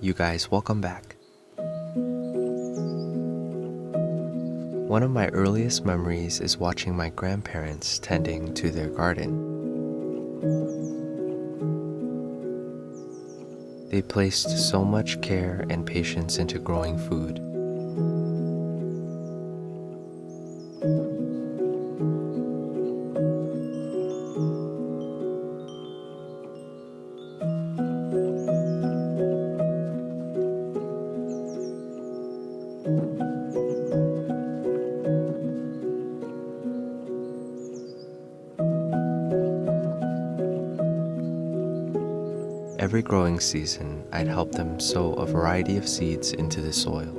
You guys, welcome back. One of my earliest memories is watching my grandparents tending to their garden. They placed so much care and patience into growing food. Every growing season, I'd help them sow a variety of seeds into the soil.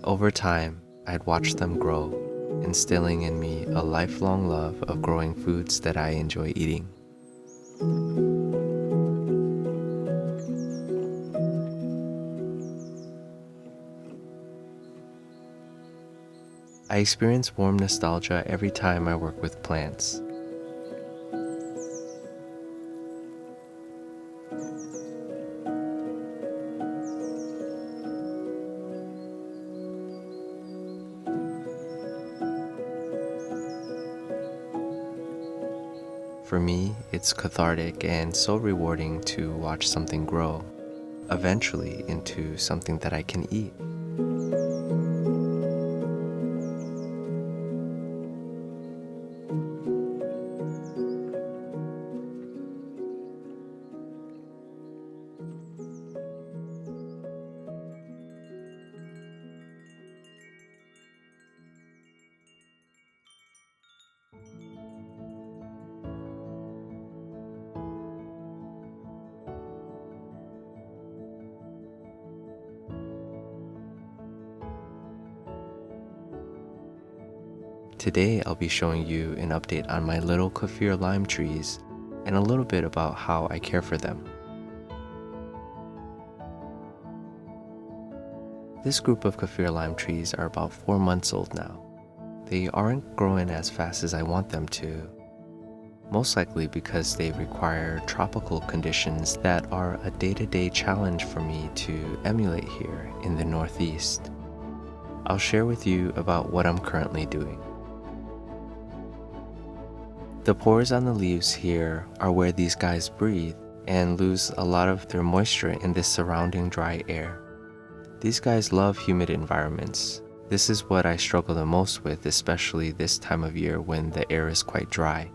Over time, I'd watch them grow, instilling in me a lifelong love of growing foods that I enjoy eating. I experience warm nostalgia every time I work with plants. For me, it's cathartic and so rewarding to watch something grow, eventually into something that I can eat. Today I'll be showing you an update on my little Kaffir lime trees and a little bit about how I care for them. This group of Kaffir lime trees are about 4 months old now. They aren't growing as fast as I want them to, most likely because they require tropical conditions that are a day-to-day challenge for me to emulate here in the Northeast. I'll share with you about what I'm currently doing. The pores on the leaves here are where these guys breathe and lose a lot of their moisture in this surrounding dry air. These guys love humid environments. This is what I struggle the most with, especially this time of year when the air is quite dry.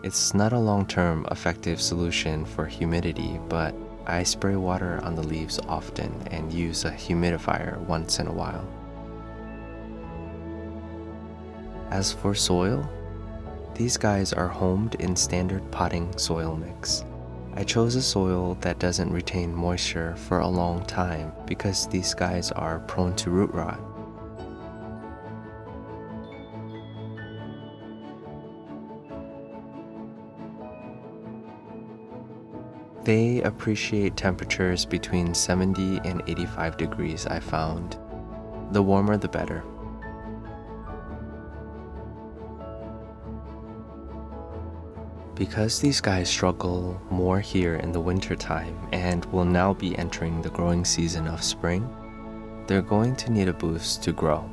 It's not a long-term effective solution for humidity, but I spray water on the leaves often and use a humidifier once in a while. As for soil, these guys are homed in standard potting soil mix. I chose a soil that doesn't retain moisture for a long time because these guys are prone to root rot. They appreciate temperatures between 70 and 85 degrees, I found. The warmer the better. Because these guys struggle more here in the wintertime and will now be entering the growing season of spring, they're going to need a boost to grow.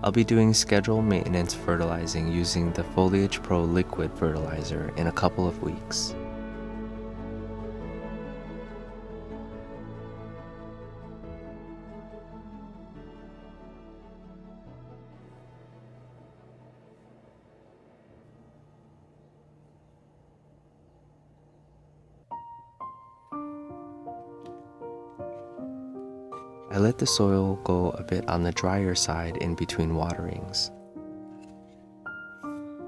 I'll be doing scheduled maintenance fertilizing using the Foliage Pro liquid fertilizer in a couple of weeks. I let the soil go a bit on the drier side in between waterings.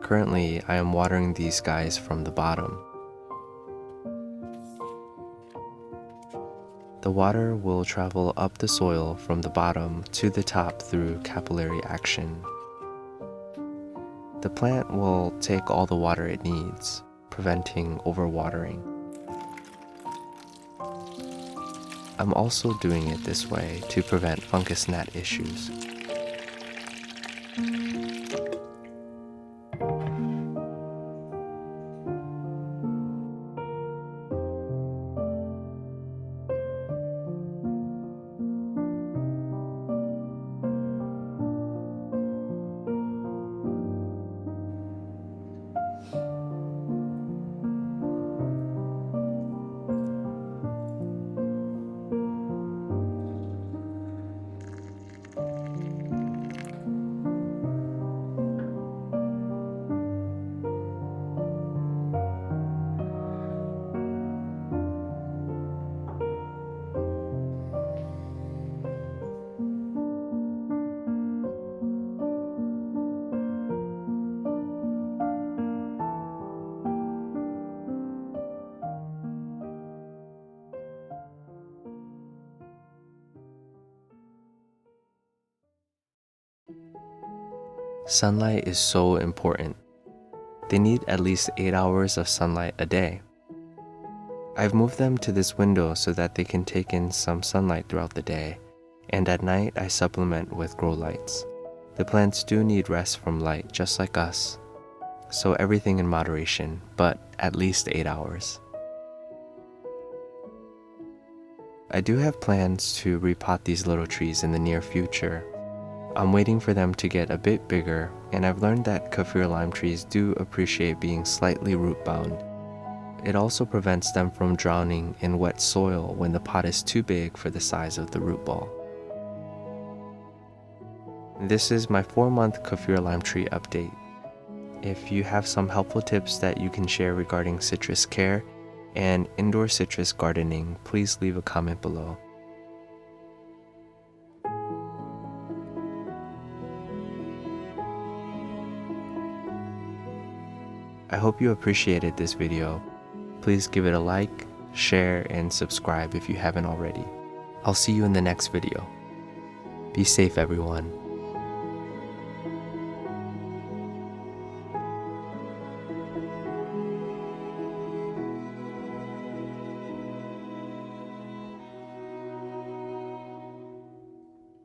Currently, I am watering these guys from the bottom. The water will travel up the soil from the bottom to the top through capillary action. The plant will take all the water it needs, preventing overwatering. I'm also doing it this way to prevent fungus gnat issues. Sunlight is so important. They need at least 8 hours of sunlight a day. I've moved them to this window so that they can take in some sunlight throughout the day, and at night I supplement with grow lights. The plants do need rest from light just like us, so everything in moderation, but at least 8 hours. I do have plans to repot these little trees in the near future. I'm waiting for them to get a bit bigger, and I've learned that Kaffir lime trees do appreciate being slightly root bound. It also prevents them from drowning in wet soil when the pot is too big for the size of the root ball. This is my 4-month Kaffir lime tree update. If you have some helpful tips that you can share regarding citrus care and indoor citrus gardening, please leave a comment below. I hope you appreciated this video. Please give it a like, share, and subscribe if you haven't already. I'll see you in the next video. Be safe, everyone.